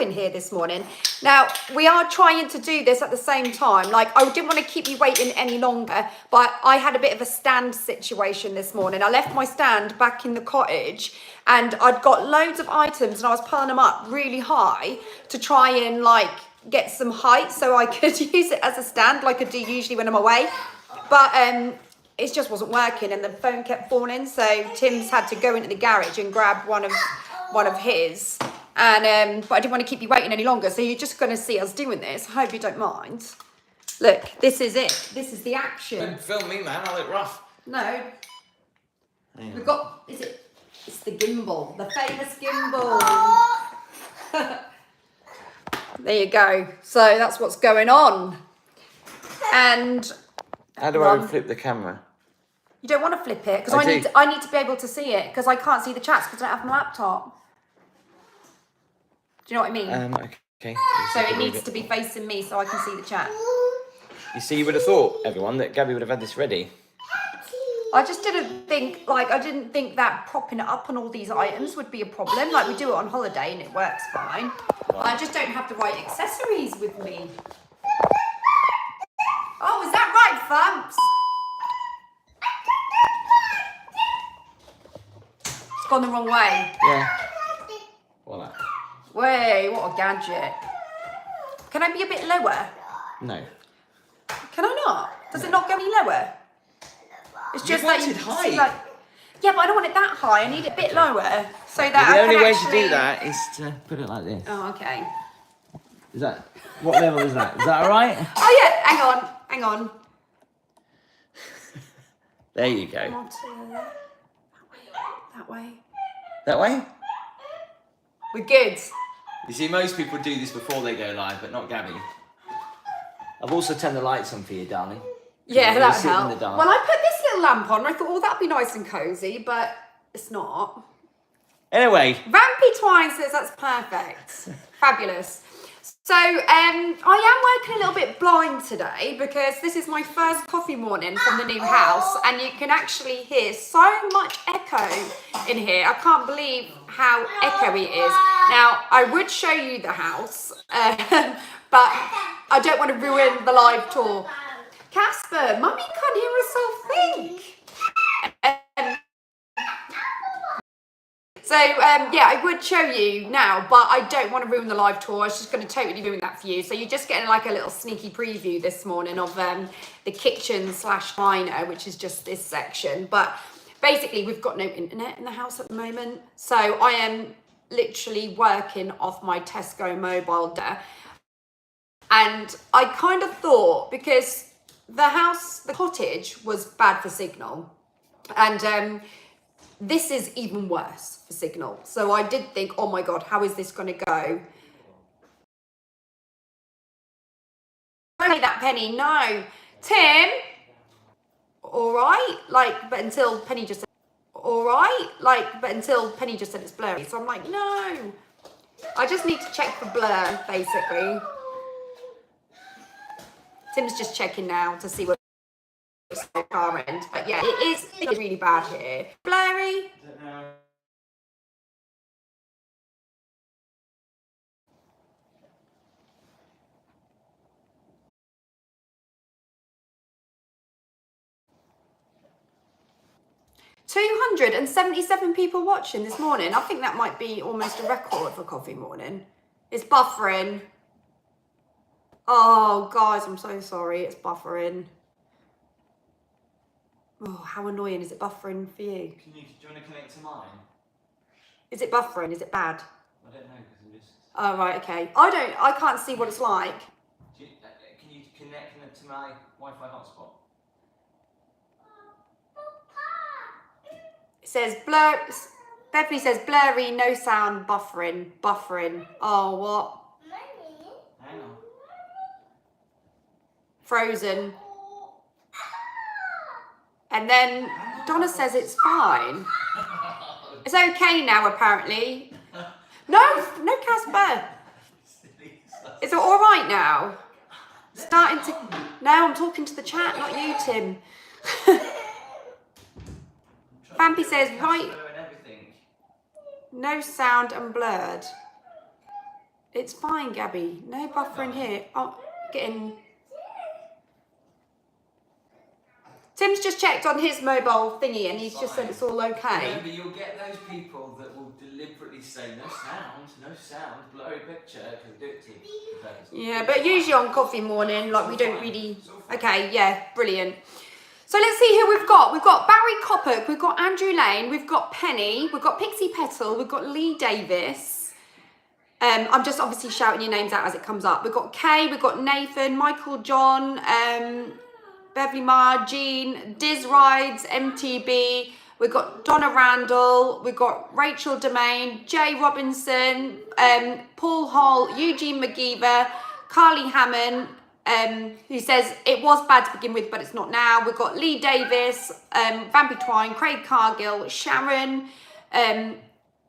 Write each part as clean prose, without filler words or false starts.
in here this morning. Now, we are trying to do this at the same time. Like, I didn't want to keep you waiting any longer, but I had a bit of a stand situation this morning. I left my stand back in the cottage and I'd got loads of items and I was piling them up really high to try and like get some height so I could use it as a stand like I do usually when I'm away. But it just wasn't working and the phone kept falling. So Tim's had to go into the garage and grab one of his. And but I didn't want to keep you waiting any longer. So you're just going to see us doing this. I hope you don't mind. Look, this is it. This is the action. Don't film me, man. I look rough. No. We've got, it's the gimbal. The famous gimbal. There you go. So that's what's going on. And how do I flip the camera? You don't want to flip it because I need to be able to see it because I can't see the chats because I don't have my laptop. Do you know what I mean? Okay. So it needs to be facing me so I can see the chat. You see, you would have thought, everyone, that Gabby would have had this ready. I just didn't think that propping it up on all these items would be a problem. Like, we do it on holiday and it works fine. Wow. I just don't have the right accessories with me. Oh, is that right, Thumps? It's gone the wrong way. Yeah. Voila. Way, what a gadget. Can I be a bit lower? No. Can I not? Does it not go any lower? It's just you that you high. See, like, yeah, but I don't want it that high. I need it a bit lower so that the only way actually... to do that is to put it like this. Oh, okay. Is that, what level is that? Is that all right? Oh yeah, hang on. There you go. That way. That way? We're good. You see, most people do this before they go live, but not Gabby. I've also turned the lights on for you, darling. Yeah, that would help. In the dark. Well, I put this little lamp on and I thought, oh, that'd be nice and cosy, but it's not. Anyway. Vampy Twine says that's perfect. Fabulous. So, I am working a little bit blind today because this is my first coffee morning from the new house and you can actually hear so much echo in here. I can't believe how echoey it is. Now, I would show you the house, but I don't want to ruin the live tour. Casper, Mummy can't hear herself think. So, yeah, I would show you now, but I don't want to ruin the live tour. I was just going to totally ruin that for you. So you're just getting like a little sneaky preview this morning of the kitchen / diner, which is just this section. But basically, we've got no internet in the house at the moment. So I am literally working off my Tesco mobile data. And I kind of thought, because the cottage was bad for signal. And this is even worse for signal. So I did think, oh my God, how is this going to go? Don't that, Penny. No. Tim. All right. Like, but until Penny just said, all right. Like, but until Penny just said it's blurry. So I'm like, no. I just need to check for blur, basically. Tim's just checking now to see what car end, but yeah, it's really bad here. Blurry. Don't know. $277 people watching this morning. I think that might be almost a record for coffee morning. It's buffering. Oh, guys, I'm so sorry. It's buffering. Oh, how annoying. Is it buffering for you? Do you want to connect to mine? Is it buffering? Is it bad? I don't know, because I'm just... Oh, right, okay. I can't see what it's like. Can you connect to my Wi-Fi hotspot? It says blur. Beverly says blurry, no sound, buffering. Oh, what? Hang on. Frozen. And then Donna says it's fine. It's okay now, apparently. No, Casper. Is it all right now? Starting to... Now I'm talking to the chat, not you, Tim. Vampy says, right... No sound and blurred. It's fine, Gabby. No buffering here. Oh, getting... Tim's just checked on his mobile thingy and he's just said it's all okay. Remember, you'll get those people that will deliberately say no sound, blurry picture, because do it to you. Yeah, but usually on coffee morning, like we don't really... Okay, yeah, brilliant. So let's see who we've got. We've got Barry Coppock, we've got Andrew Lane, we've got Penny, we've got Pixie Petal, we've got Lee Davis. I'm just obviously shouting your names out as it comes up. We've got Kay, we've got Nathan, Michael John, Beverly Marr, Jean, Diz Rides, MTB. We've got Donna Randall, we've got Rachel Domain, Jay Robinson, Paul Hall, Eugene McGeever, Carly Hammond, who says it was bad to begin with, but it's not now. We've got Lee Davis, Vampy Twine, Craig Cargill, Sharon,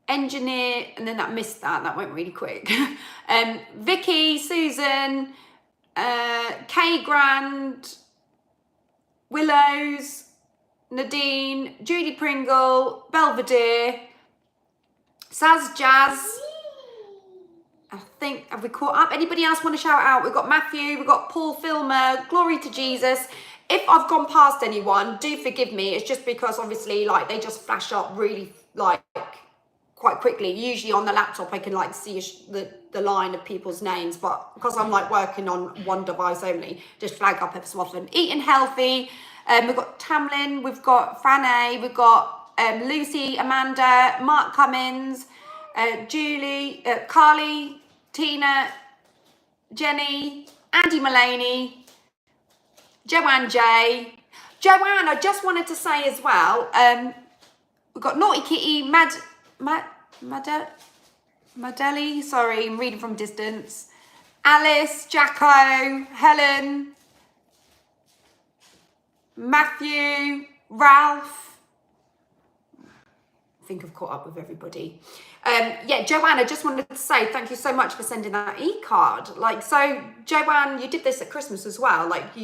Engineer, and then that missed that went really quick. Vicky, Susan, Kay Grand, Willows, Nadine, Judy Pringle, Belvedere, Saz Jazz. I think, have we caught up? Anybody else want to shout out? We've got Matthew, we've got Paul Filmer, Glory to Jesus. If I've gone past anyone, do forgive me. It's just because obviously like they just flash up really like quite quickly. Usually on the laptop I can like see the line of people's names, but because I'm like working on one device only, just flag up every so often. Eating Healthy, we've got Tamlin, we've got Franny, we've got Lucy, Amanda, Mark Cummins, Julie, Carly, Tina, Jenny, Andy Mullaney, Joanne J. Joanne, I just wanted to say as well, we've got Naughty Kitty, Madeli, sorry, I'm reading from distance. Alice, Jacko, Helen, Matthew, Ralph. I think I've caught up with everybody. Yeah, Joanne, I just wanted to say thank you so much for sending that e-card. Like, so Joanne, you did this at Christmas as well. Like,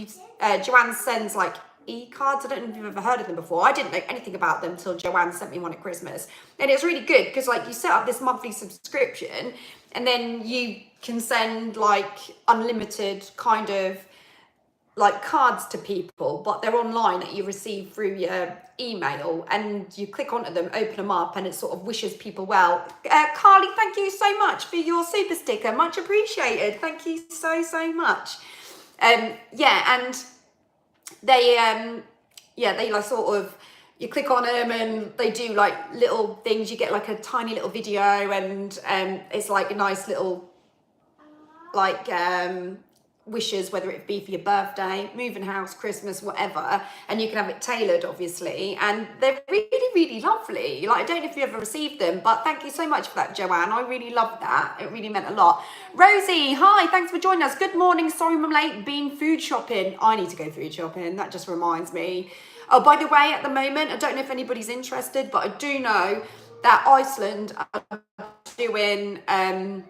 Joanne sends like e-cards. I don't know if you've ever heard of them before. I didn't know anything about them till Joanne sent me one at Christmas, and it was really good because like you set up this monthly subscription, and then you can send like unlimited kind of like cards to people, but they're online that you receive through your email, and you click onto them, open them up, and it sort of wishes people well. Carly, thank you so much for your super sticker, much appreciated. Thank you so much. Yeah, and they they like sort of, you click on them and they do like little things. You get like a tiny little video, and it's like a nice little like wishes, whether it be for your birthday, moving house, Christmas, whatever, and you can have it tailored obviously, and they're really lovely. Like, I don't know if you ever received them, but thank you so much for that, Joanne. I really loved that. It really meant a lot. Rosie, hi, thanks for joining us. Good morning. Sorry I'm late. Been food shopping. I need to go food shopping, that just reminds me. Oh, by the way, at the moment, I don't know if anybody's interested, but I do know that Iceland are doing 10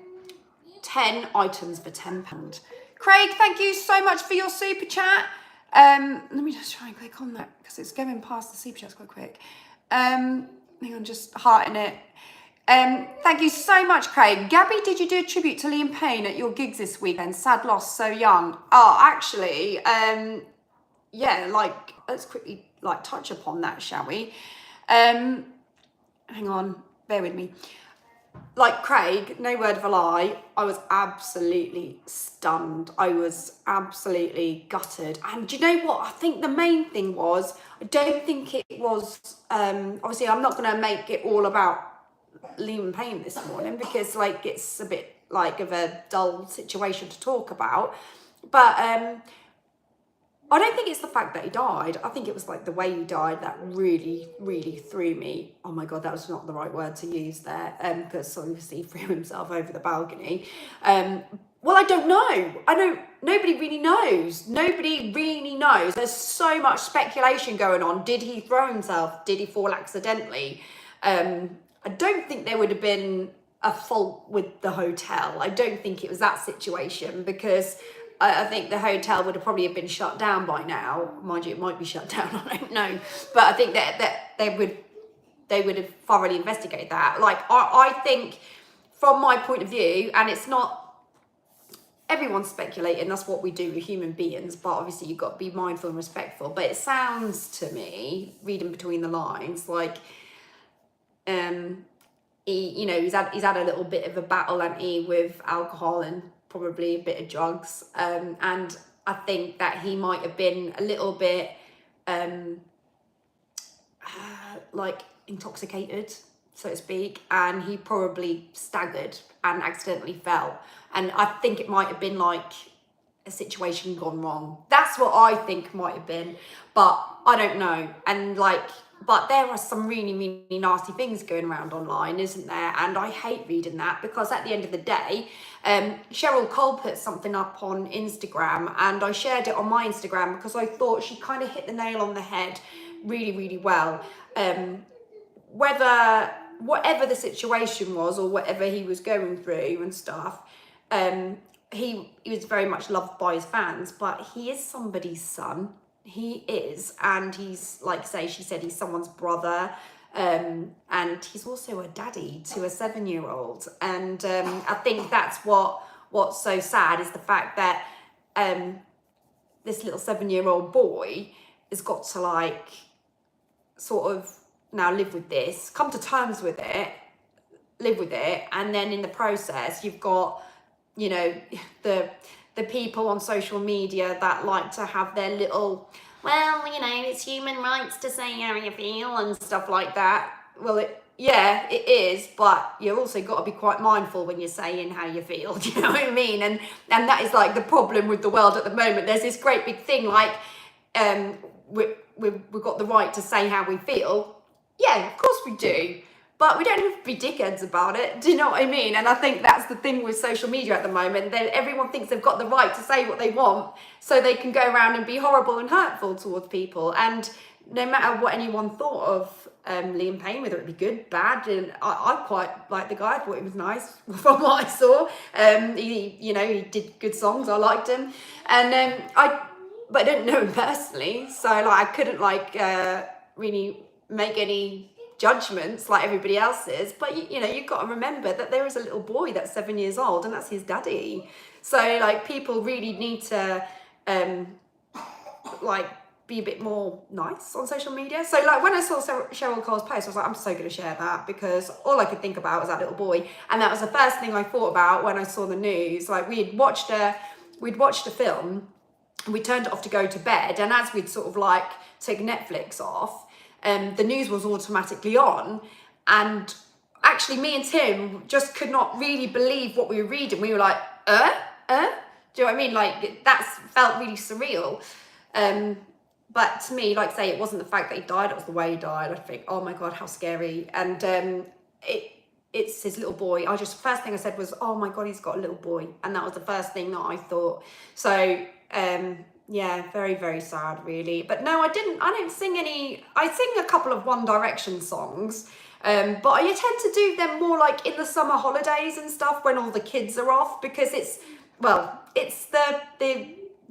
items for £10. Craig, thank you so much for your super chat. Let me just try and click on that because it's going past the super chats quite quick. Hang on, just hearting it. Thank you so much, Craig. Gabby, did you do a tribute to Liam Payne at your gigs this weekend? Sad loss, so young. Oh, actually, yeah, like, let's quickly like touch upon that, shall we? Hang on, bear with me. Like Craig, no word of a lie, I was absolutely stunned. I was absolutely gutted. And do you know what? I think the main thing was, I don't think it was, obviously I'm not going to make it all about Liam Payne this morning because like it's a bit like of a dull situation to talk about. But I don't think it's the fact that he died. I think it was like the way he died that really threw me. Oh my God, that was not the right word to use there, because obviously he threw himself over the balcony. Well, I don't know. Nobody really knows. Nobody really knows. There's so much speculation going on. Did he throw himself? Did he fall accidentally? I don't think there would have been a fault with the hotel. I don't think it was that situation because I think the hotel would have probably been shut down by now. Mind you, it might be shut down, I don't know. But I think that they would have thoroughly investigated that. Like, I think from my point of view, and it's not everyone's speculating. That's what we do with human beings. But obviously, you've got to be mindful and respectful. But it sounds to me, reading between the lines, like he's had a little bit of a battle, hasn't he, with alcohol and probably a bit of drugs. And I think that he might have been a little bit like intoxicated, so to speak, and he probably staggered and accidentally fell. And I think it might have been like a situation gone wrong. That's what I think might have been, but I don't know. And but there are some really, really nasty things going around online, isn't there? And I hate reading that, because at the end of the day, Cheryl Cole put something up on Instagram, and I shared it on my Instagram because I thought she kind of hit the nail on the head really, really well. Whatever the situation was, or whatever he was going through and stuff, he was very much loved by his fans, but he is somebody's son. He is, and he's, like she said, he's someone's brother, and he's also a daddy to a 7-year-old. And I think that's what's so sad, is the fact that this little 7-year-old boy has got to sort of now live with this, come to terms with it, live with it, and then in the process you've got, the people on social media that like to have their little, well, it's human rights to say how you feel and stuff like that. Well, it is, but you've also got to be quite mindful when you're saying how you feel. Do you know what I mean? And that is the problem with the world at the moment. There's this great big thing we've got the right to say how we feel. Yeah, of course we do. But we don't have to be dickheads about it. Do you know what I mean? And I think that's the thing with social media at the moment. That everyone thinks they've got the right to say what they want, so they can go around and be horrible and hurtful towards people. And no matter what anyone thought of Liam Payne, whether it be good, bad, and I quite like the guy. I thought he was nice from what I saw. He did good songs. I liked him, and but I didn't know him personally, so I couldn't really make any judgments like everybody else is. But you've got to remember that there is a little boy that's 7 years old, and that's his daddy. So people really need to be a bit more nice on social media. So when I saw Cheryl Cole's post, I was like, I'm so going to share that, because all I could think about was that little boy, and that was the first thing I thought about when I saw the news. We'd watched a film, and we turned it off to go to bed, and as we'd sort of taken Netflix off, the news was automatically on, and actually me and Tim just could not really believe what we were reading. We were like, do you know what I mean? That felt really surreal. But to me, it wasn't the fact that he died, it was the way he died. I think, oh my God, how scary. And it's his little boy. First thing I said was, oh my God, he's got a little boy. And that was the first thing that I thought. So, yeah, very, very sad, really. But no, I don't sing any. I sing a couple of One Direction songs, but I tend to do them more in the summer holidays and stuff, when all the kids are off, because it's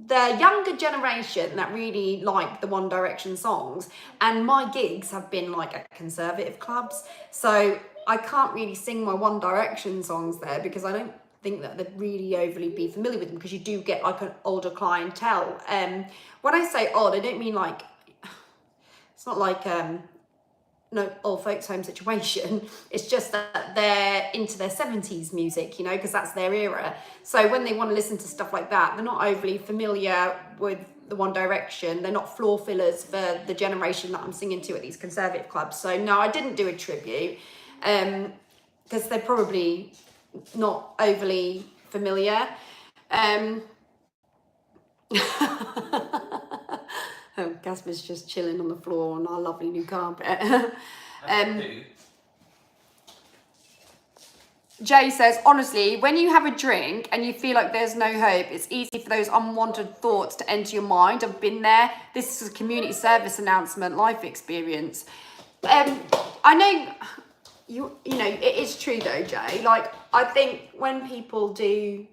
the younger generation that really like the One Direction songs, and my gigs have been at conservative clubs, so I can't really sing my One Direction songs there, because I don't think that they'd really overly be familiar with them, because you do get an older clientele. When I say old, I don't mean it's not no old folks home situation. It's just that they're into their 70s music, because that's their era. So when they want to listen to stuff like that, they're not overly familiar with the One Direction. They're not floor fillers for the generation that I'm singing to at these conservative clubs. So no, I didn't do a tribute, because they're probably not overly familiar. Oh, Gasper's just chilling on the floor on our lovely new carpet. Jay says, honestly, when you have a drink and you feel like there's no hope, it's easy for those unwanted thoughts to enter your mind. I've been there. This is a community service announcement, life experience. I know it is true though, Jay. I think when people do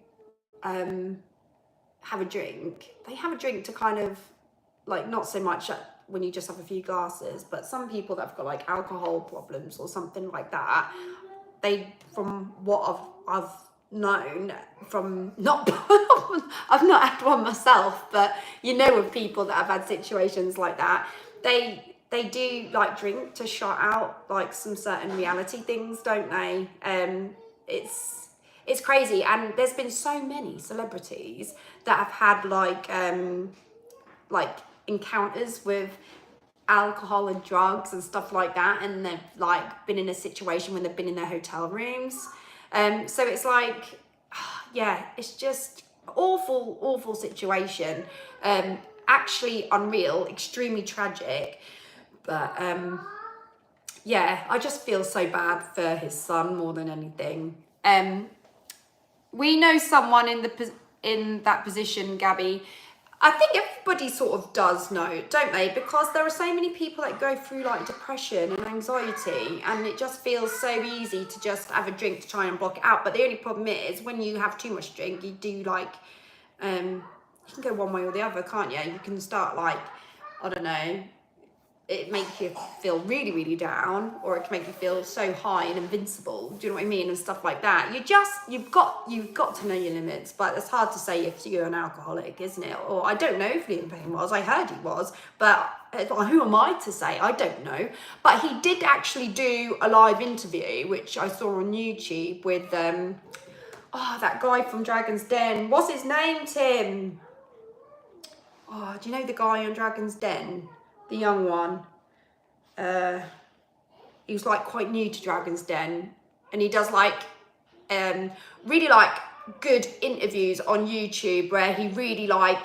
have a drink, they have a drink to kind of not so much when you just have a few glasses, but some people that have got alcohol problems or something like that, they, from what I've known from not I've not had one myself, but you know of people that have had situations like that. They do like drink to shut out like some certain reality things, don't they? It's crazy, and there's been so many celebrities that have had like encounters with alcohol and drugs and stuff like that, and they've like been in a situation when they've been in their hotel rooms. So it's like, yeah, it's just awful situation. Actually unreal, extremely tragic, but yeah, I just feel so bad for his son more than anything. We know someone in that position, Gabby. I think everybody sort of does know, don't they? Because there are so many people that go through like depression and anxiety, and it just feels so easy to just have a drink to try and block it out. But the only problem is when you have too much drink, you do like, you can go one way or the other, can't you? You can start like, I don't know, it makes you feel really down, or it can make you feel so high and invincible, do you know what I mean, and stuff like that. You've got to know your limits, but it's hard to say if you're an alcoholic, isn't it? Or I don't know if Liam Payne was, I heard he was, but who am I to say? I don't know. But he did actually do a live interview, which I saw on YouTube with that guy from Dragon's Den. What's his name, Tim? Oh, do you know the guy on Dragon's Den? The young one. He was like quite new to Dragon's Den, and he does like really like good interviews on YouTube where he really like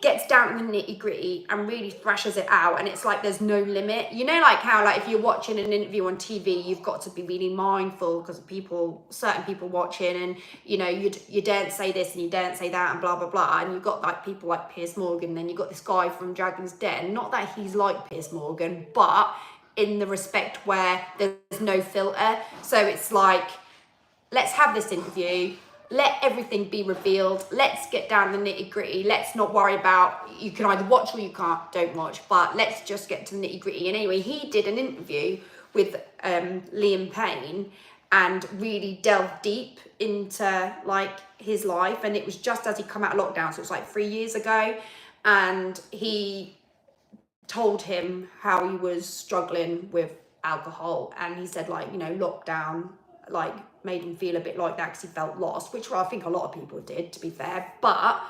gets down to the nitty-gritty and really thrashes it out, and it's like there's no limit. You know, like how like if you're watching an interview on TV, you've got to be really mindful because certain people watching, and you know, you daren't say this and you daren't say that and blah blah blah. And you've got like people like Piers Morgan, then you've got this guy from Dragon's Den. Not that he's like Piers Morgan, but in the respect where there's no filter. So it's like, let's have this interview, let everything be revealed, let's get down the nitty gritty, let's not worry about, you can either watch or you don't watch, but let's just get to the nitty gritty. And anyway, he did an interview with Liam Payne and really delved deep into like his life, and it was just as he come out of lockdown, so it was like 3 years ago, and he told him how he was struggling with alcohol, and he said like, you know, lockdown like made him feel a bit like that because he felt lost, which I think a lot of people did, to be fair. But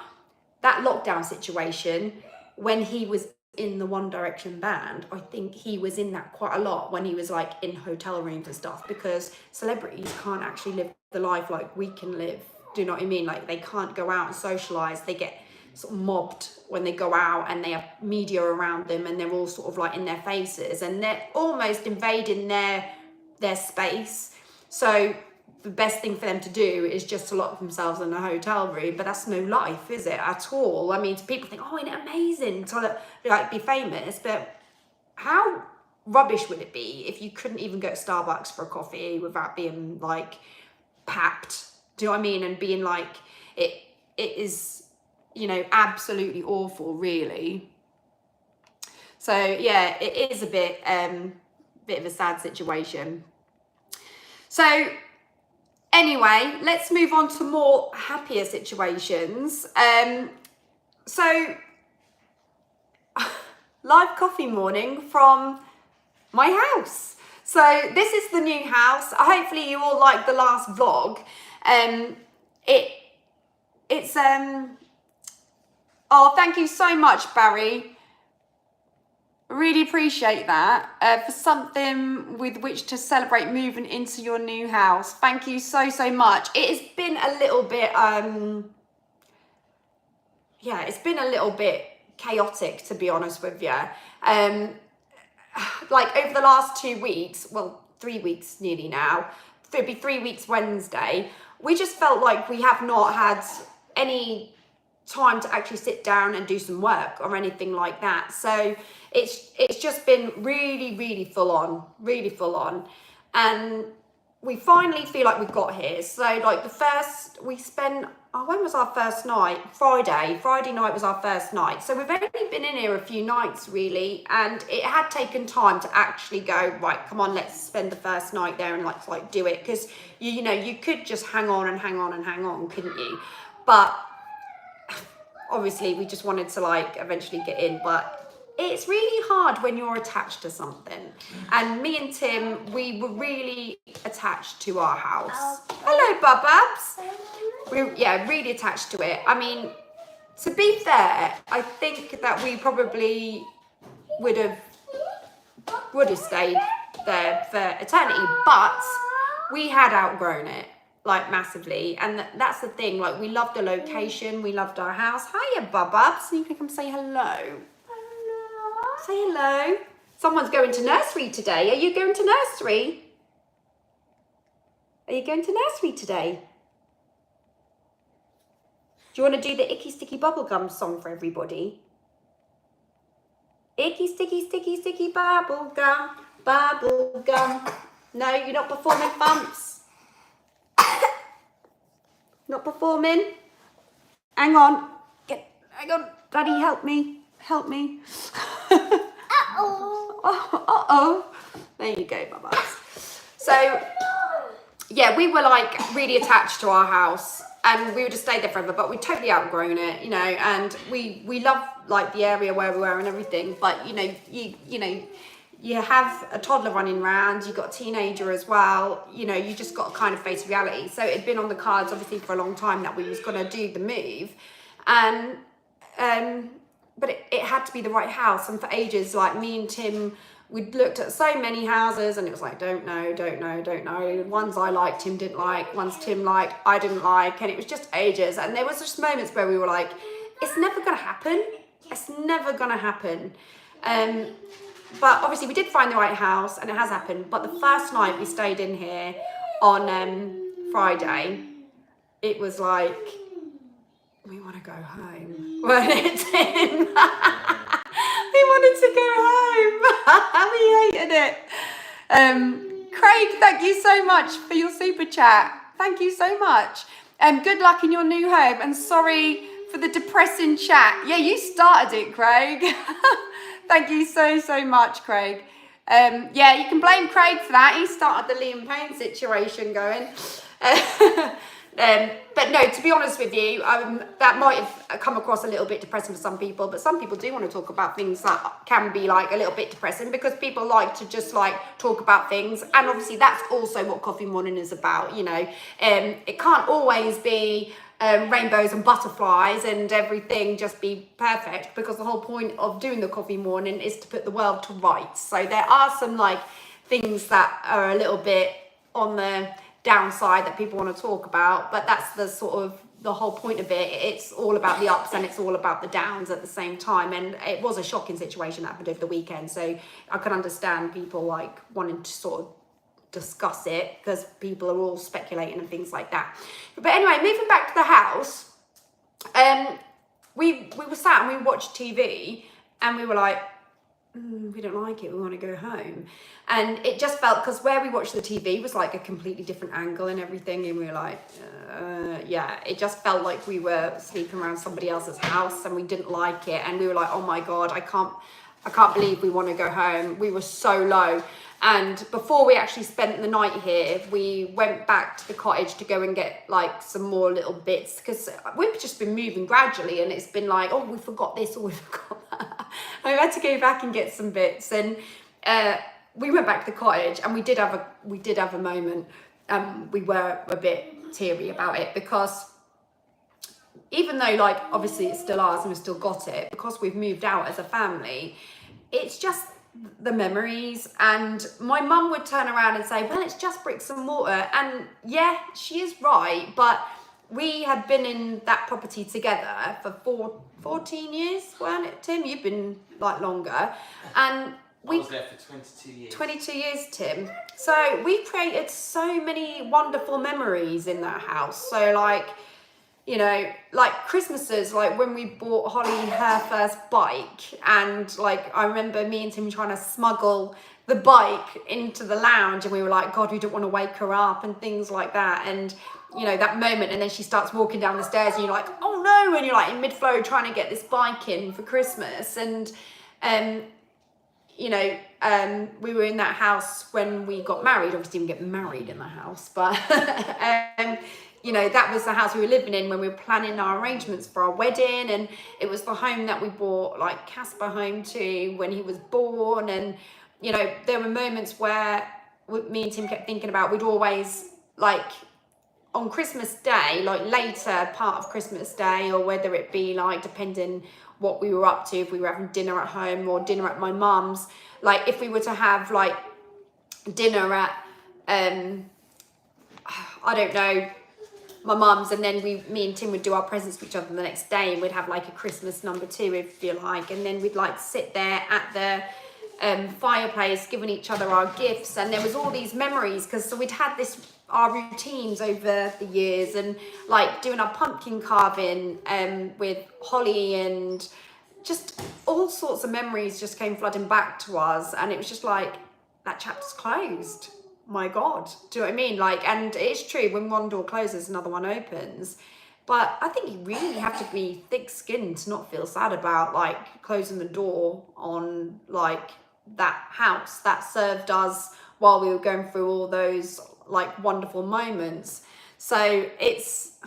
that lockdown situation, when he was in the One Direction band, I think he was in that quite a lot when he was like in hotel rooms and stuff, because celebrities can't actually live the life like we can live, do you know what I mean? Like they can't go out and socialize, they get sort of mobbed when they go out, and they have media around them, and they're all sort of like in their faces, and they're almost invading their space. So the best thing for them to do is just to lock themselves in a hotel room, but that's no life, is it, at all? I mean, people think, oh, isn't it amazing to like be famous, but how rubbish would it be if you couldn't even go to Starbucks for a coffee without being like papped, do you know what I mean? And being like, it is, you know, absolutely awful, really. So yeah, it is a bit of a sad situation. So anyway, let's move on to more happier situations. So live coffee morning from my house. So this is the new house. Hopefully you all like the last vlog. It's oh, thank you so much, Barry. Really appreciate that, for something with which to celebrate moving into your new house. Thank you so much. It has been a little bit yeah, it's been a little bit chaotic, to be honest with you. Like over the last 2 weeks, well, 3 weeks nearly now, it'll be 3 weeks Wednesday, we just felt like we have not had any time to actually sit down and do some work or anything like that. So it's just been really full on, and we finally feel like we've got here. So like we spent when was our first night? Friday night was our first night. So we've only been in here a few nights really, and it had taken time to actually go, right, come on, let's spend the first night there and let's like do it. Because you know, you could just hang on, couldn't you? But obviously we just wanted to like eventually get in, but it's really hard when you're attached to something. And me and Tim, we were really attached to our house. Hello, Bubs. We're really attached to it. I mean, to be fair, I think that we probably would have stayed there for eternity, but we had outgrown it like massively, and that's the thing. Like, we loved the location, we loved our house. Hiya, Bubs. You can come say hello. Say hello. Someone's going to nursery today. Are you going to nursery? Are you going to nursery today? Do you want to do the Icky Sticky Bubblegum song for everybody? Icky Sticky Sticky Sticky Bubblegum, Bubblegum. No, you're not performing, Bumps. Not performing. Hang on. Hang on. Daddy, help me. Help me. Uh-oh. There you go, Bubba. So, yeah, we were like really attached to our house, and we would just stay there forever, but we totally outgrown it, you know, and we love like the area where we were and everything, but you know, you have a toddler running around, you've got a teenager as well, you know, you just got to kind of face reality. So it'd been on the cards obviously for a long time that we was going to do the move, and but it had to be the right house. And for ages, like me and Tim, we'd looked at so many houses, and it was like, don't know. Ones I liked, Tim didn't like. Ones Tim liked, I didn't like. And it was just ages. And there was just moments where we were like, it's never going to happen. It's never going to happen. But obviously we did find the right house, and it has happened. But the first night we stayed in here on Friday, it was like, we want to go home. Weren't it, Tim? We wanted to go home. We hated it. Craig, thank you so much for your super chat. Thank you so much. Good luck in your new home, and sorry for the depressing chat. Yeah, you started it, Craig. Thank you so much, Craig. Yeah, you can blame Craig for that. He started the Liam Payne situation going. But no, to be honest with you, that might have come across a little bit depressing for some people, but some people do want to talk about things that can be like a little bit depressing, because people like to just like talk about things. And obviously that's also what Coffee Morning is about, you know. It can't always be rainbows and butterflies and everything just be perfect, because the whole point of doing the Coffee Morning is to put the world to rights. So there are some like things that are a little bit on the downside that people want to talk about, but that's the sort of the whole point of it. It's all about the ups and it's all about the downs at the same time. And it was a shocking situation that happened over the weekend, so I can understand people like wanting to sort of discuss it, because people are all speculating and things like that. But anyway, moving back to the house, we were sat and we watched TV, and we were like, we don't like it, we want to go home. And it just felt, because where we watched the TV was like a completely different angle and everything, and we were like, yeah, it just felt like we were sleeping around somebody else's house, and we didn't like it. And we were like, oh my god, I can't believe we want to go home. We were so low. And before we actually spent the night here, we went back to the cottage to go and get like some more little bits, because we've just been moving gradually, and it's been like, oh, we forgot this, or we forgot that. I had to go back and get some bits, and we went back to the cottage, and we did have a moment. We were a bit teary about it, because even though like obviously it's still ours and we've still got it, because we've moved out as a family, it's just the memories. And my mum would turn around and say, well, it's just bricks and mortar, and yeah, she is right, but we had been in that property together for 14 years, weren't it, Tim? You've been like longer. And I was there for 22 years. 22 years, Tim. So we created so many wonderful memories in that house. So like, you know, like Christmases, like when we bought Holly her first bike, and like I remember me and Tim trying to smuggle the bike into the lounge, and we were like, God, we don't want to wake her up and things like that. And you know, that moment, and then she starts walking down the stairs and you're like, oh no, and you're like in mid-flow trying to get this bike in for Christmas. And you know, we were in that house when we got married. Obviously, we didn't get married in the house, but you know, that was the house we were living in when we were planning our arrangements for our wedding, and it was the home that we bought like Casper home to when he was born. And you know, there were moments where me and Tim kept thinking about, we'd always like on Christmas Day, like later part of Christmas Day, or whether it be like depending what we were up to, if we were having dinner at home or dinner at my mum's, like if we were to have like dinner at I don't know, my mum's, and then me and Tim would do our presents for each other the next day, and we'd have like a Christmas number 2 if you like, and then we'd like sit there at the fireplace giving each other our gifts. And there was all these memories because so we'd had our routines over the years, and like doing our pumpkin carving with Holly, and just all sorts of memories just came flooding back to us. And it was just like, that chapter's closed. My God, do you know what I mean? Like, and it's true, when one door closes, another one opens. But I think you really have to be thick-skinned to not feel sad about like closing the door on like that house that served us while we were going through all those like wonderful moments. So it's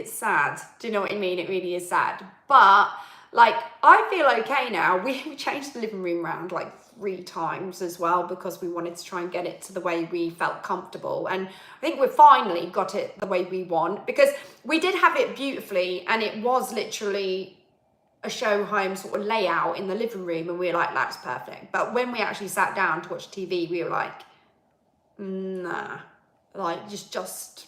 sad. Do you know what I mean? It really is sad. But like, I feel okay now. We changed the living room round like 3 times as well, because we wanted to try and get it to the way we felt comfortable. And I think we've finally got it the way we want, because we did have it beautifully, and it was literally a show home sort of layout in the living room, and we were like, that's perfect. But when we actually sat down to watch TV, we were like, nah, like just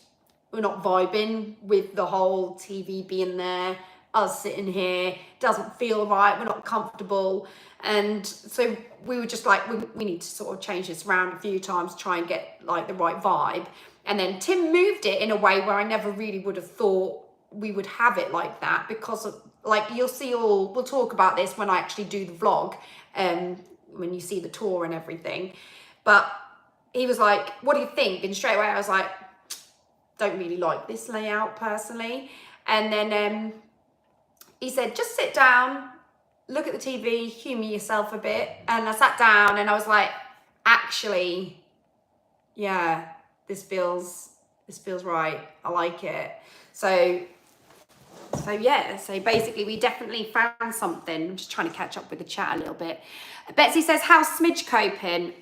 we're not vibing with the whole TV being there, us sitting here, doesn't feel right, we're not comfortable. And so we were just like, we need to sort of change this around a few times, try and get like the right vibe. And then Tim moved it in a way where I never really would have thought we would have it like that, because of, like, you'll see we'll talk about this when I actually do the vlog, when you see the tour and everything. But he was like, what do you think? And straight away I was like, don't really like this layout personally. And then he said, just sit down, look at the TV, humour yourself a bit. And I sat down and I was like, actually, yeah, this feels right. I like it. So yeah, so basically we definitely found something. I'm just trying to catch up with the chat a little bit. Betsy says, how's Smidge coping?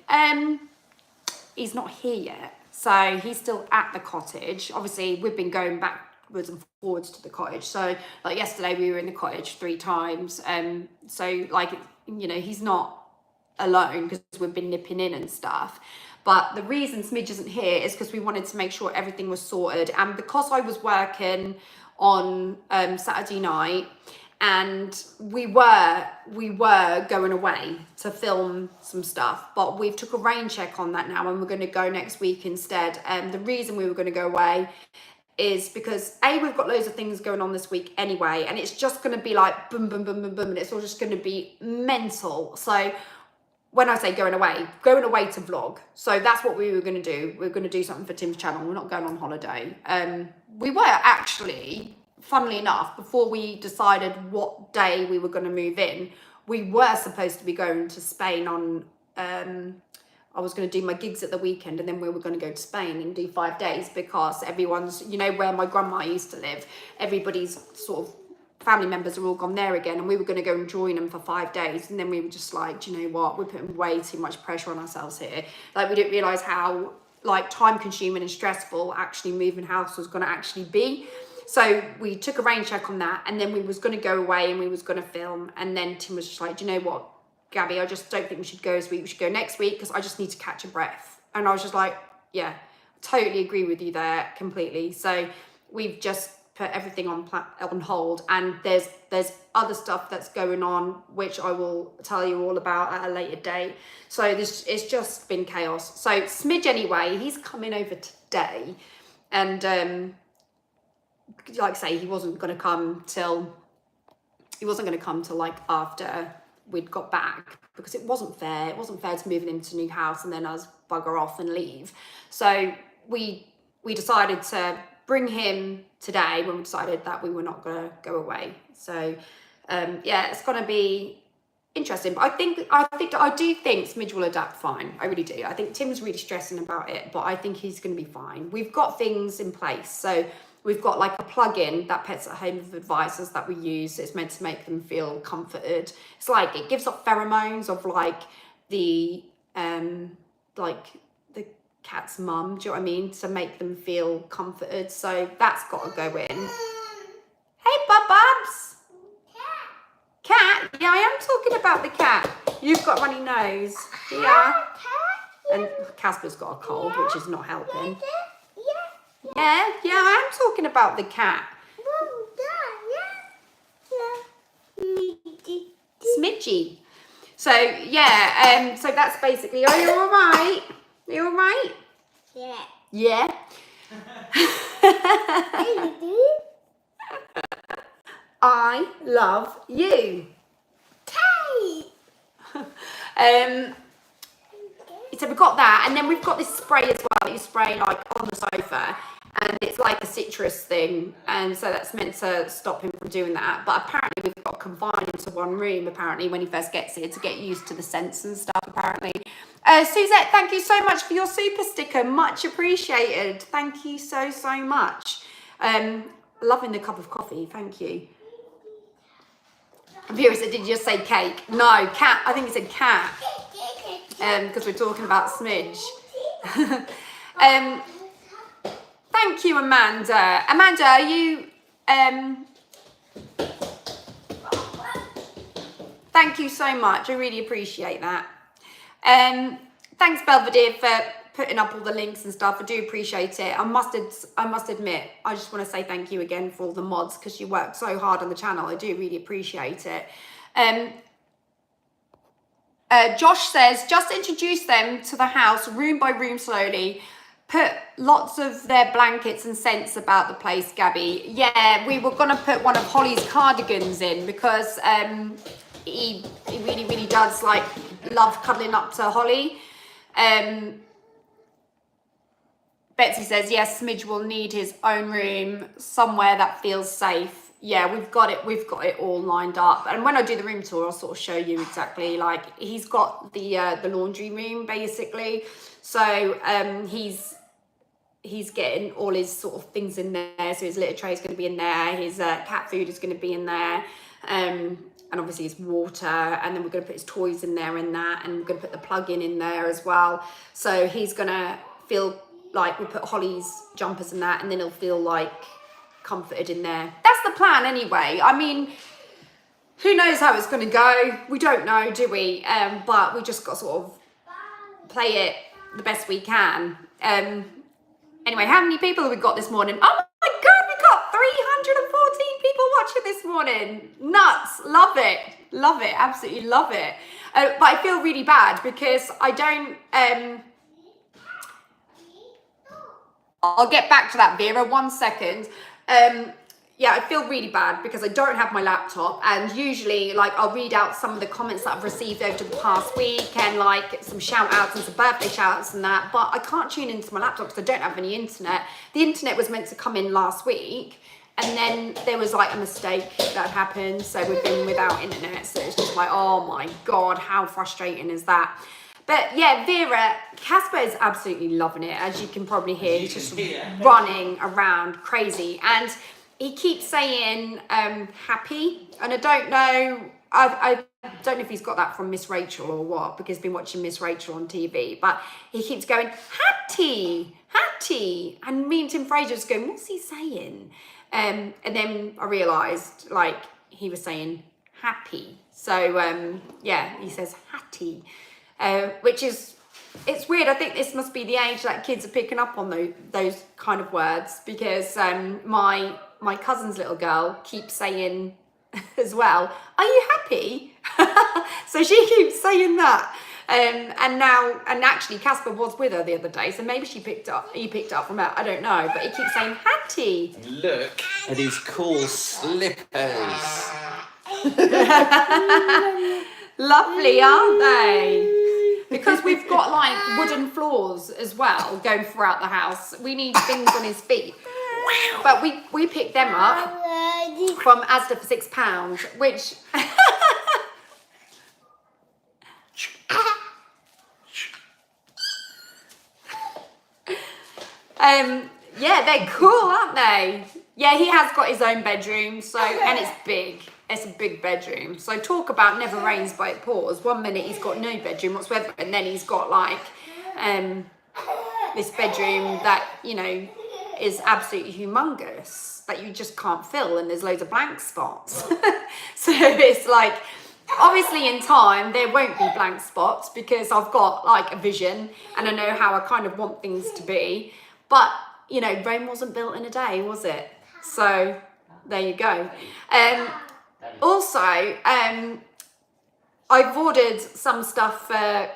He's not here yet. So he's still at the cottage. Obviously, we've been going backwards and forwards to the cottage. So like yesterday, we were in the cottage 3 times. So like, you know, he's not alone because we've been nipping in and stuff. But the reason Smidge isn't here is because we wanted to make sure everything was sorted. And because I was working on Saturday night, and we were going away to film some stuff, but we've took a rain check on that now, and we're going to go next week instead. And the reason we were going to go away is because we've got loads of things going on this week anyway, and it's just going to be like boom boom boom boom boom, and it's all just going to be mental. So when I say going away to vlog. So that's what we were going to do. We're going to do something for Tim's channel. We're not going on holiday. We were actually, funnily enough, before we decided what day we were going to move in, we were supposed to be going to Spain on, I was going to do my gigs at the weekend, and then we were going to go to Spain and do 5 days, because everyone's, you know, where my grandma used to live, everybody's sort of family members are all gone there again, and we were going to go and join them for 5 days. And then we were just like, do you know what, we're putting way too much pressure on ourselves here. Like, we didn't realize how like time consuming and stressful actually moving house was going to actually be. So we took a rain check on that, and then we was going to go away and we was going to film. And then Tim was just like, do you know what, Gabby, I just don't think we should go this week. We should go next week because I just need to catch a breath. And I was just like, yeah, totally agree with you there completely. So we've just put everything on hold, and there's other stuff that's going on which I will tell you all about at a later date. So it's just been chaos. So Smidge, anyway, he's coming over today, and like I say, he wasn't going to come till like after we'd got back, because it wasn't fair to move into a new house and then us bugger off and leave. So we decided to bring him today when we decided that we were not going to go away. So yeah, it's going to be interesting. But I do think Smidge will adapt fine. I really do. I think Tim's really stressing about it, but I think he's going to be fine. We've got things in place. So we've got like a plug-in that Pets at Home have advised us that we use. It's meant to make them feel comforted. It's like it gives off pheromones of like the cat's mum, do you know what I mean? To make them feel comforted. So that's got to go in. Hey, Bubs. Cat? Yeah, I am talking about the cat. You've got a runny nose. Yeah. And Casper's got a cold, which is not helping. Yeah, I am talking about the cat. Smidgy. So, yeah, so that's basically, are you all right? Are you all right? Yeah. Yeah? I love you. So we've got that, and then we've got this spray as well that you spray like on the sofa, and it's like a citrus thing, and so that's meant to stop him from doing that. But apparently we've got confined into one room apparently when he first gets here to get used to the scents and stuff apparently. Suzette, thank you so much for your super sticker, much appreciated. Thank you so much. Loving the cup of coffee, thank you. Vera said, did you just say cake? No, cat. I think he said cat. Because we're talking about Smidge. Thank you, Amanda. Amanda, are you... thank you so much. I really appreciate that. Thanks, Belvedere, for putting up all the links and stuff. I do appreciate it. I must admit, I just want to say thank you again for all the mods because you worked so hard on the channel. I do really appreciate it. Josh says, just introduce them to the house room by room slowly. Put lots of their blankets and scents about the place, Gabby. Yeah, we were going to put one of Holly's cardigans in because he really does like love cuddling up to Holly. Betsy says, yes, Smidge will need his own room, somewhere that feels safe. Yeah, we've got it all lined up. And when I do the room tour, I'll sort of show you exactly, like, he's got the laundry room, basically. So he's getting all his sort of things in there. So his litter tray is going to be in there. His cat food is going to be in there. And obviously his water. And then we're going to put his toys in there and that. And we're going to put the plug-in in there as well. So he's going to feel like we put Holly's jumpers in that. And then he'll feel like comforted in there. That's the plan anyway. I mean, who knows how it's going to go? We don't know, do we? But we just got to sort of play it the best we can. Anyway, how many people have we got this morning? Oh my God, we got 314 people watching this morning. Nuts. Love it. Love it. Absolutely love it. But I feel really bad because I don't... I'll get back to that, Vera, 1 second. Yeah, I feel really bad because I don't have my laptop, and usually like I'll read out some of the comments that I've received over the past week and like some shout outs and some birthday shout outs and that, but I can't tune into my laptop because I don't have any internet. The internet was meant to come in last week and then there was like a mistake that happened, so we've been without internet, so it's just like, oh my God, how frustrating is that? But yeah, Vera, Casper is absolutely loving it. As you can probably hear, he's just running around crazy. And he keeps saying happy. And I don't know if he's got that from Miss Rachel or what, because he's been watching Miss Rachel on TV. But he keeps going, Hattie, Hattie. And me and Tim Fraser just going, what's he saying? And then I realised, like, he was saying happy. So, yeah, he says Hattie. Which is, it's weird. I think this must be the age that kids are picking up on those kind of words, because my cousin's little girl keeps saying as well, are you happy? So she keeps saying that. And actually Casper was with her the other day, so maybe he picked up from her, I don't know, but he keeps saying Hattie. Look at his cool slippers. Lovely, aren't they? Because we've got like wooden floors as well going throughout the house. We need things on his feet. But we picked them up from Asda for £6, which yeah, they're cool, aren't they? Yeah, he has got his own bedroom, so, and it's big. It's a big bedroom. So talk about never rains but it pours. 1 minute he's got no bedroom whatsoever, and then he's got like this bedroom that, you know, is absolutely humongous that you just can't fill, and there's loads of blank spots. So it's like, obviously in time there won't be blank spots because I've got like a vision and I know how I kind of want things to be. But, you know, Rome wasn't built in a day, was it? So there you go. Also, I've ordered some stuff for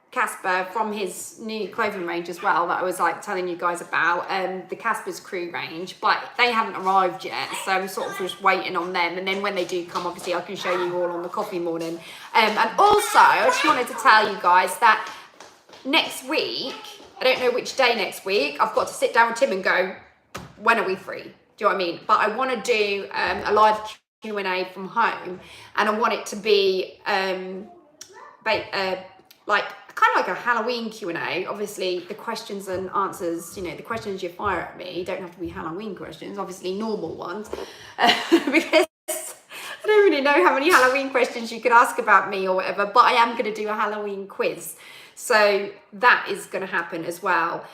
Casper from his new clothing range as well that I was like telling you guys about, the Casper's Crew range, but they haven't arrived yet, so I'm sort of just waiting on them, and then when they do come, obviously I can show you all on the coffee morning. And also I just wanted to tell you guys that next week, I don't know which day next week, I've got to sit down with Tim and go, when are we free? Do you know what I mean? But I want to do a live Q&A from home, and I want it to be like kind of like a Halloween Q&A. Obviously the questions and answers, you know, the questions you fire at me don't have to be Halloween questions, obviously normal ones, because I don't really know how many Halloween questions you could ask about me or whatever, but I am going to do a Halloween quiz, so that is going to happen as well.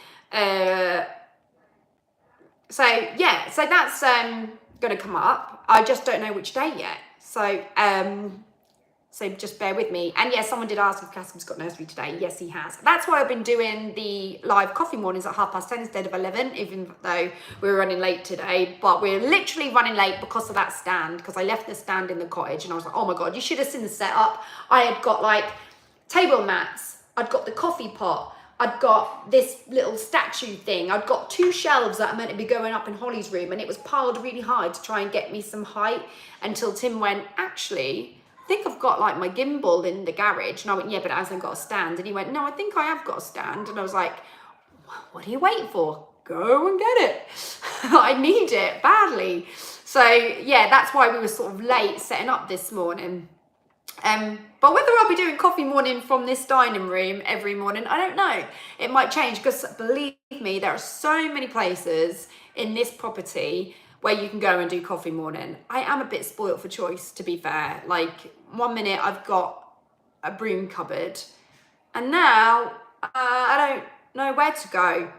So yeah, so that's going to come up. I just don't know which day yet, so so just bear with me. And yes, someone did ask if Casper's got nursery today. Yes, he has. That's why I've been doing the live coffee mornings at 10:30 instead of 11, even though we were running late today. But we're literally running late because of that stand, because I left the stand in the cottage and I was like, oh my God, you should have seen the setup. I had got like table mats. I'd got the coffee pot. I'd got this little statue thing. I'd got 2 shelves that are meant to be going up in Holly's room, and it was piled really high to try and get me some height, until Tim went, actually, I think I've got like my gimbal in the garage. And I went, yeah, but it hasn't got a stand. And he went, no, I think I have got a stand. And I was like, what are you waiting for? Go and get it. I need it badly. So yeah, that's why we were sort of late setting up this morning. But whether I'll be doing coffee morning from this dining room every morning, I don't know. It might change, because believe me, there are so many places in this property where you can go and do coffee morning. I am a bit spoilt for choice, to be fair. Like 1 minute I've got a broom cupboard, and now I don't know where to go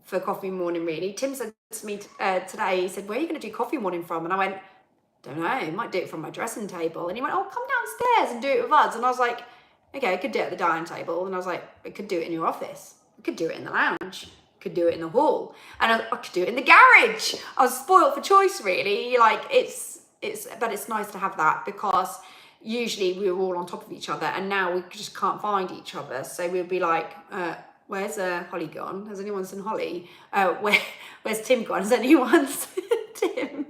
for coffee morning really. Tim said to me today, he said, where are you going to do coffee morning from? And I went, don't know, I might do it from my dressing table. And he went, oh, come downstairs and do it with us. And I was like, okay, I could do it at the dining table. And I was like, I could do it in your office. I could do it in the lounge. Could do it in the hall, and I could do it in the garage. I was spoiled for choice really. Like but it's nice to have that, because usually we were all on top of each other, and now we just can't find each other. So we'll be like, where's Holly gone? Has anyone seen Holly? Where's Tim gone? Has anyone seen Tim?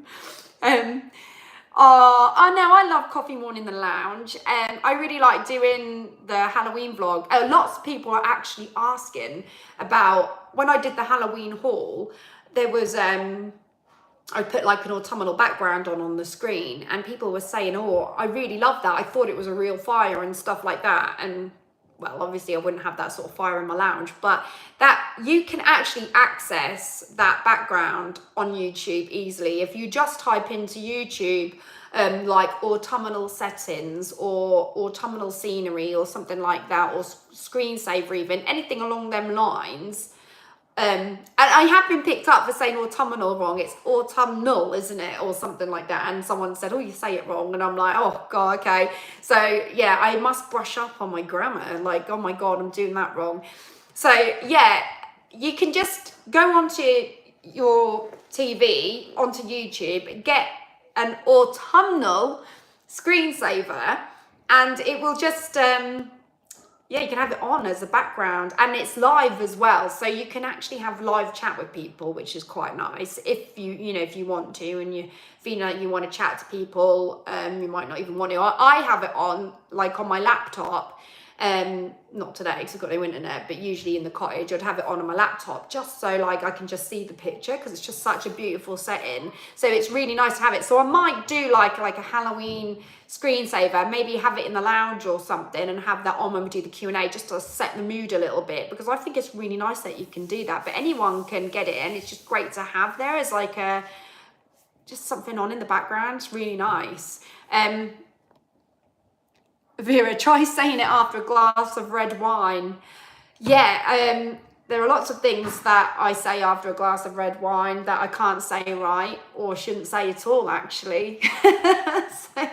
Oh no, I love coffee morning in the lounge. I really like doing the Halloween vlog. Lots of people are actually asking about, when I did the Halloween haul, there was I put like an autumnal background on the screen, and people were saying, oh, I really love that. I thought it was a real fire and stuff like that. And well, obviously I wouldn't have that sort of fire in my lounge, but that you can actually access that background on YouTube easily. If you just type into YouTube, like autumnal settings or autumnal scenery or something like that, or screensaver, even anything along them lines. And I have been picked up for saying autumnal wrong. It's autumnal, isn't it? Or something like that. And someone said, oh, you say it wrong. And I'm like, oh God, okay. So yeah, I must brush up on my grammar. Like, oh my God, I'm doing that wrong. So yeah, you can just go onto your TV, onto YouTube, get an autumnal screensaver, and it will just, yeah, you can have it on as a background, and it's live as well, so you can actually have live chat with people, which is quite nice if if you want to, and you feel like you want to chat to people. You might not even want to. I have it on like on my laptop, Not today because I've got no internet, but usually in the cottage I'd have it on my laptop just so like I can just see the picture because it's just such a beautiful setting. So it's really nice to have it. So I might do like a Halloween screensaver, maybe have it in the lounge or something and have that on when we do the Q&A just to set the mood a little bit, because I think it's really nice that you can do that, but anyone can get it and it's just great to have there as like a just something on in the background. It's really nice. Vera, try saying it after a glass of red wine. Yeah, there are lots of things that I say after a glass of red wine that I can't say right or shouldn't say at all, actually. So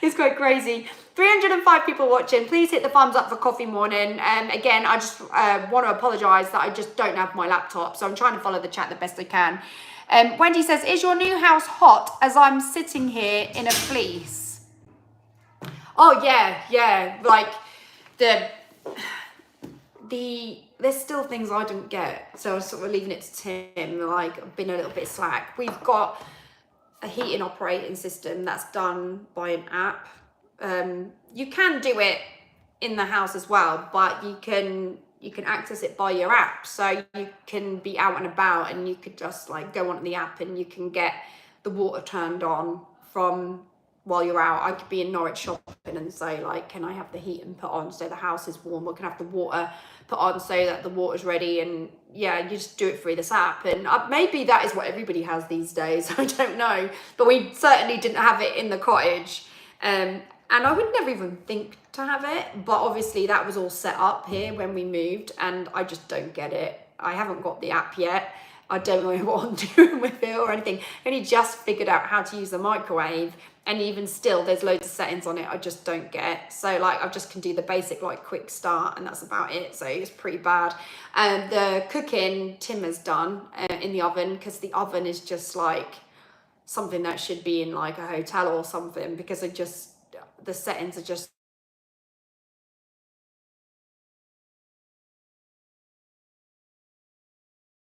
it's quite crazy. 305 people watching. Please hit the thumbs up for coffee morning. Again, I just want to apologise that I just don't have my laptop, so I'm trying to follow the chat the best I can. Wendy says, is your new house hot as I'm sitting here in a fleece? Oh yeah, like there's still things I didn't get, so I was sort of leaving it to Tim. Like, I've been a little bit slack. We've got a heating operating system that's done by an app. You can do it in the house as well, but you can access it by your app, so you can be out and about and you could just like go onto the app and you can get the water turned on from while you're out. I could be in Norwich shopping and say like, can I have the heating put on so the house is warm, or can I have the water put on so that the water's ready? And yeah, you just do it through this app, and maybe that is what everybody has these days. I don't know, but we certainly didn't have it in the cottage, and I would never even think to have it, but obviously that was all set up here when we moved, and I just don't get it. I haven't got the app yet. I don't know what I'm doing with it or anything. I only just figured out how to use the microwave, and even still there's loads of settings on it I just don't get. So like I just can do the basic like quick start, and that's about it. So it's pretty bad. And the cooking Tim has done in the oven, because the oven is just like something that should be in like a hotel or something, because the settings are just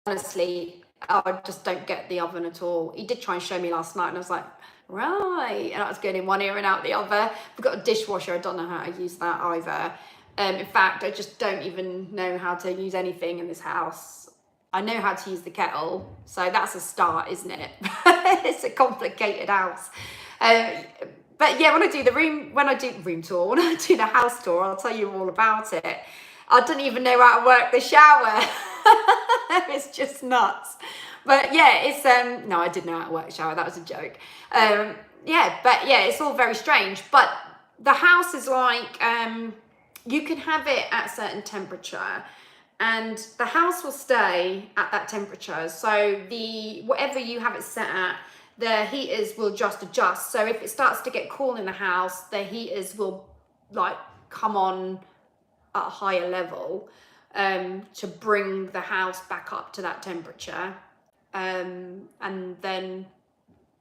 honestly, I just don't get the oven at all. He did try and show me last night and I was like, right. And I was going in one ear and out the other. We've got a dishwasher. I don't know how to use that either. In fact, I just don't even know how to use anything in this house. I know how to use the kettle. So that's a start, isn't it? It's a complicated house. But yeah, when I do room tour, when I do the house tour, I'll tell you all about it. I don't even know how to work the shower. It's just nuts. But yeah, it's no, I didn't know how to work the shower. That was a joke. Yeah, but yeah, it's all very strange. But the house is like you can have it at a certain temperature, and the house will stay at that temperature. So whatever you have it set at, the heaters will just adjust. So if it starts to get cool in the house, the heaters will like come on at a higher level to bring the house back up to that temperature. And then,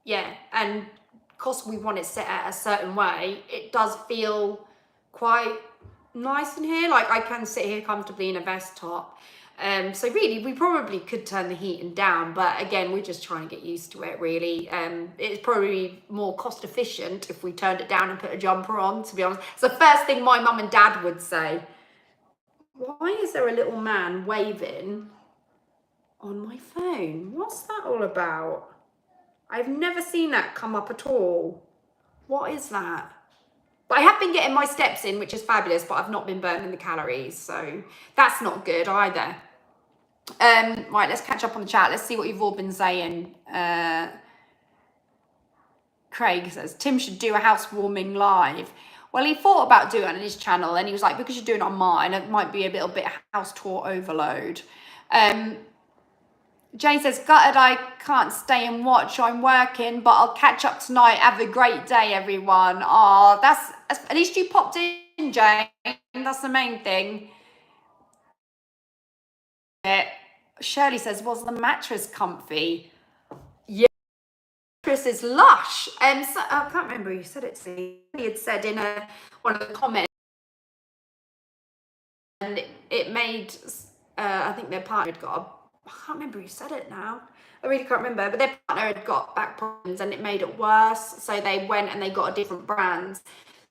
yeah, and because we want it set at a certain way, it does feel quite nice in here. Like I can sit here comfortably in a vest top. So really, we probably could turn the heating down, but again, we're just trying to get used to it, really. It's probably more cost efficient if we turned it down and put a jumper on, to be honest. It's the first thing my mum and dad would say. Why is there a little man waving on my phone? What's that all about? I've never seen that come up at all. What is that? But I have been getting my steps in, which is fabulous, but I've not been burning the calories, so that's not good either. Right, let's catch up on the chat. Let's see what you've all been saying. Craig says, Tim should do a housewarming live. Well, he thought about doing it on his channel, and he was like, because you're doing it on mine, it might be a little bit house tour overload. Jane says, gutted I can't stay and watch. I'm working, but I'll catch up tonight. Have a great day, everyone. Oh, that's at least you popped in, Jane. That's the main thing. Shirley says, was the mattress comfy? Yeah, the mattress is lush. So, I can't remember who said it to me. He had said in one of the comments, and it made, I think their partner had got I can't remember who said it now. I really can't remember, but their partner had got back problems and it made it worse. So they went and they got a different brand.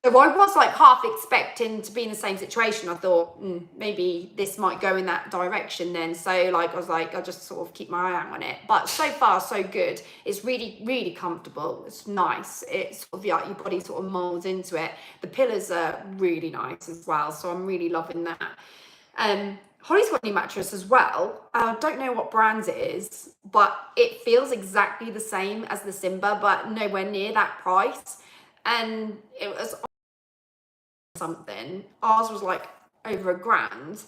So I was like half expecting to be in the same situation. I thought maybe this might go in that direction then. So like I was like, I'll just sort of keep my eye out on it. But so far so good. It's really, really comfortable. It's nice. It's sort of like your body sort of molds into it. The pillows are really nice as well. So I'm really loving that. Holly's got a new mattress as well. I don't know what brand it is, but it feels exactly the same as the Simba, but nowhere near that price. And it was something. Ours was like over £1,000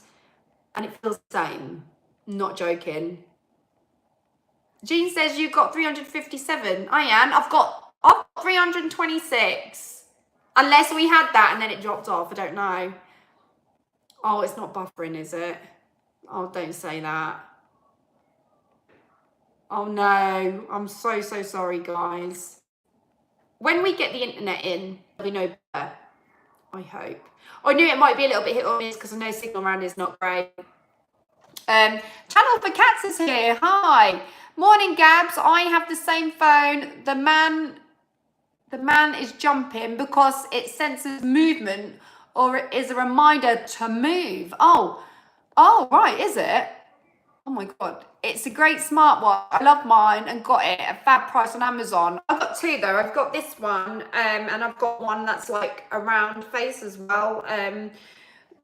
and it feels the same. Not joking. Jean says you've got 357. I've got 326. Unless we had that and then it dropped off. I don't know. Oh, it's not buffering, is it? Oh, don't say that. Oh no, I'm so sorry, guys. When we get the internet in, there'll be no better. I hope. I knew it might be a little bit hit or miss because I know signal around is not great. Channel for Cats is here. Hi. Morning, Gabs. I have the same phone. The man is jumping because it senses movement or it is a reminder to move. Oh, right, is it? Oh my God. It's a great smartwatch. I love mine and got it at a fab price on Amazon. I've got two though. I've got this one and I've got one that's like a round face as well,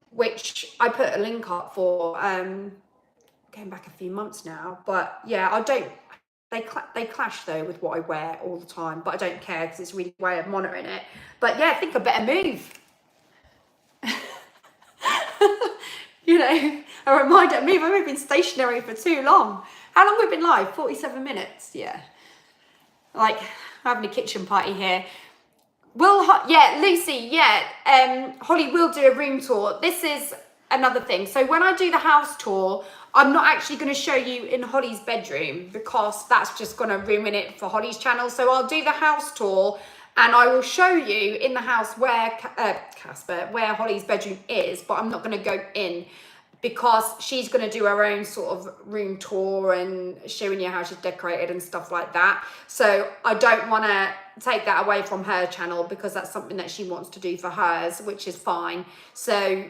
which I put a link up for going back a few months now. But yeah, they clash though with what I wear all the time, but I don't care because it's really a way of monitoring it. But yeah, I think I better move. You know, a reminder to move. I've been stationary for too long. How long have we been live? 47 minutes. Yeah. Like having a kitchen party here. Lucy, Holly will do a room tour. This is another thing. So when I do the house tour, I'm not actually going to show you in Holly's bedroom because that's just going to ruin it for Holly's channel. So I'll do the house tour and I will show you in the house where where Holly's bedroom is, but I'm not going to go in because she's going to do her own sort of room tour and showing you how she's decorated and stuff like that. So I don't want to take that away from her channel because that's something that she wants to do for hers, which is fine. So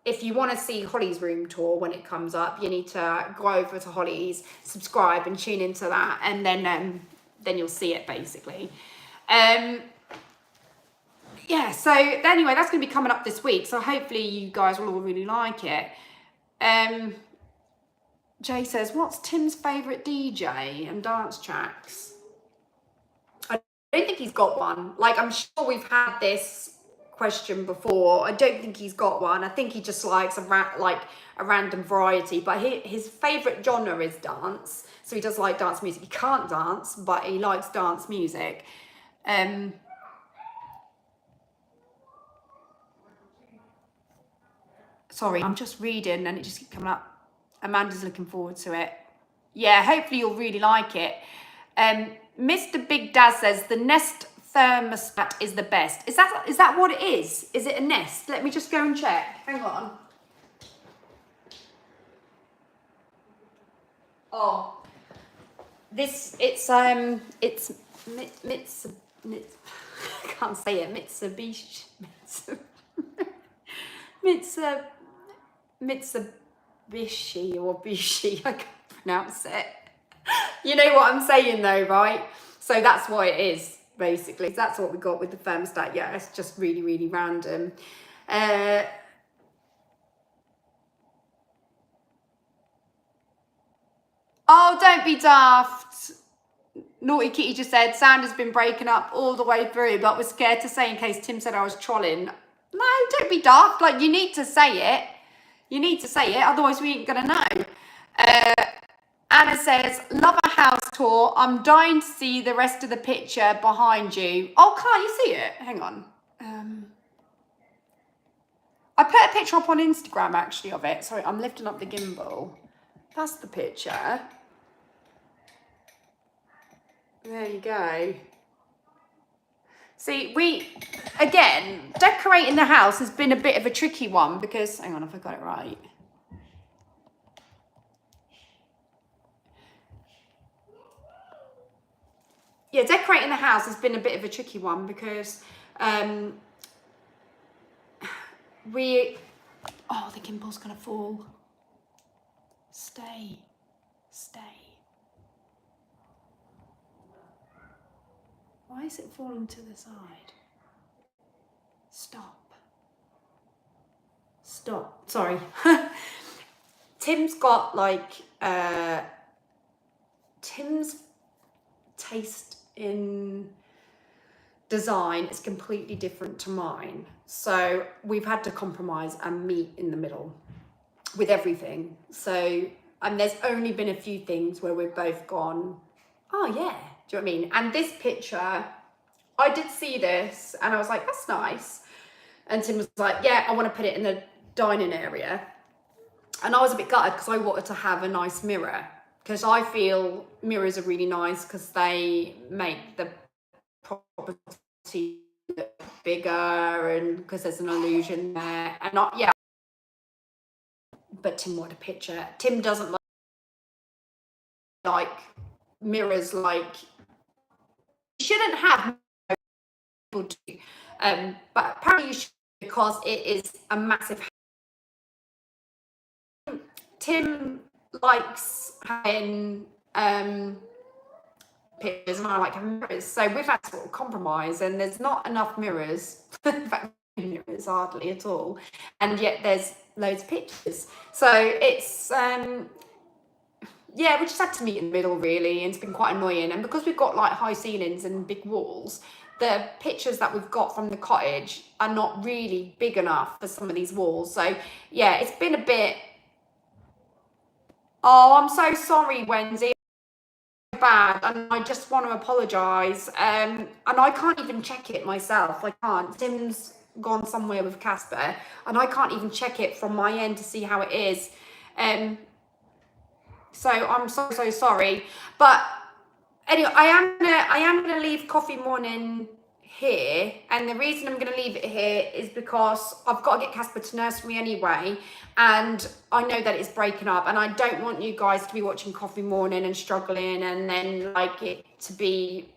if you want to see Holly's room tour when it comes up, you need to go over to Holly's, subscribe and tune into that, and then you'll see it basically. Yeah, so anyway, that's going to be coming up this week. So hopefully you guys will all really like it. Jay says, what's Tim's favourite DJ and dance tracks? I don't think he's got one. Like, I'm sure we've had this question before. I don't think he's got one. I think he just likes a random variety. But his favourite genre is dance. So he does like dance music. He can't dance, but he likes dance music. Sorry, I'm just reading and it just keeps coming up. Amanda's looking forward to it. Yeah, hopefully you'll really like it. Mr. Big Dad says the Nest thermostat is the best. Is that what it is? Is it a Nest? Let me just go and check. Hang on. Oh, it's I can't say it. Mitsubishi. Mitsubishi or Bishi, I can't pronounce it. You know what I'm saying though, right? So that's what it is, basically. That's what we got with the thermostat. Yeah, it's just really, really random. Oh, don't be daft. Naughty Kitty just said, sound has been breaking up all the way through, but was scared to say in case Tim said I was trolling. No, don't be daft. Like, you need to say it. You need to say it, otherwise we ain't gonna know. Anna says, love a house tour. I'm dying to see the rest of the picture behind you. Oh, can't you see it? Hang on. I put a picture up on Instagram, actually, of it. Sorry, I'm lifting up the gimbal. That's the picture. There you go. See, again, decorating the house has been a bit of a tricky one because, hang on if I got it right. Yeah, decorating the house has been a bit of a tricky one because Oh, the gimbal's gonna fall. Stay. Why is it falling to the side? Stop. Sorry. Tim's got like, Tim's taste in design is completely different to mine. So we've had to compromise and meet in the middle with everything. So, and there's only been a few things where we've both gone, oh yeah, do you know what I mean? And this picture, I did see this and I was like, that's nice. And Tim was like, yeah, I want to put it in the dining area. And I was a bit gutted because I wanted to have a nice mirror, because I feel mirrors are really nice because they make the property look bigger, and because there's an illusion there. And not, yeah, but Tim wanted a picture. Tim doesn't like mirrors, like, you shouldn't have people do, but apparently you should, because it is a massive. Tim likes having pictures and I like having mirrors, so we've had to sort of compromise, and there's not enough mirrors. In fact, mirrors hardly at all, and yet there's loads of pictures, so it's yeah, we just had to meet in the middle really, and it's been quite annoying. And because we've got like high ceilings and big walls, the pictures that we've got from the cottage are not really big enough for some of these walls. So yeah, it's been a bit. Oh, I'm so sorry, Wendy. Bad, and I just want to apologise. And I can't even check it myself. I can't. Tim's gone somewhere with Casper, and I can't even check it from my end to see how it is. So I'm so sorry. But anyway, I am gonna leave coffee morning here, and the reason I'm gonna leave it here is because I've got to get Casper to nursery anyway, and I know that it's breaking up, and I don't want you guys to be watching coffee morning and struggling, and then like it to be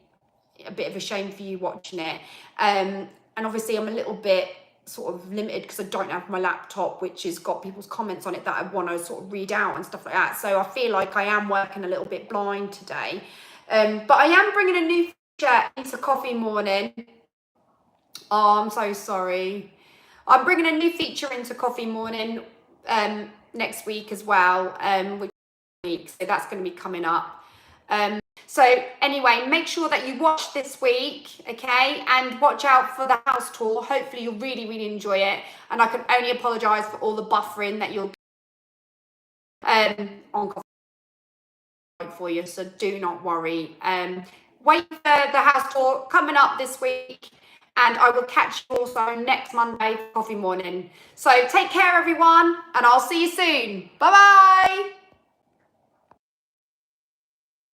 a bit of a shame for you watching it. And obviously I'm a little bit sort of limited because I don't have my laptop, which has got people's comments on it that I want to sort of read out and stuff like that. So I feel like I am working a little bit blind today. But I am bringing a new feature into coffee morning. Oh, I'm so sorry. I'm bringing a new feature into coffee morning next week as well, which week, so that's going to be coming up. So anyway, make sure that you watch this week, okay, and watch out for the house tour. Hopefully you'll really enjoy it, and I can only apologise for all the buffering that you'll on for you, so do not worry. Wait for the house tour coming up this week, and I will catch you also next Monday for coffee morning. So take care everyone, and I'll see you soon. Bye bye.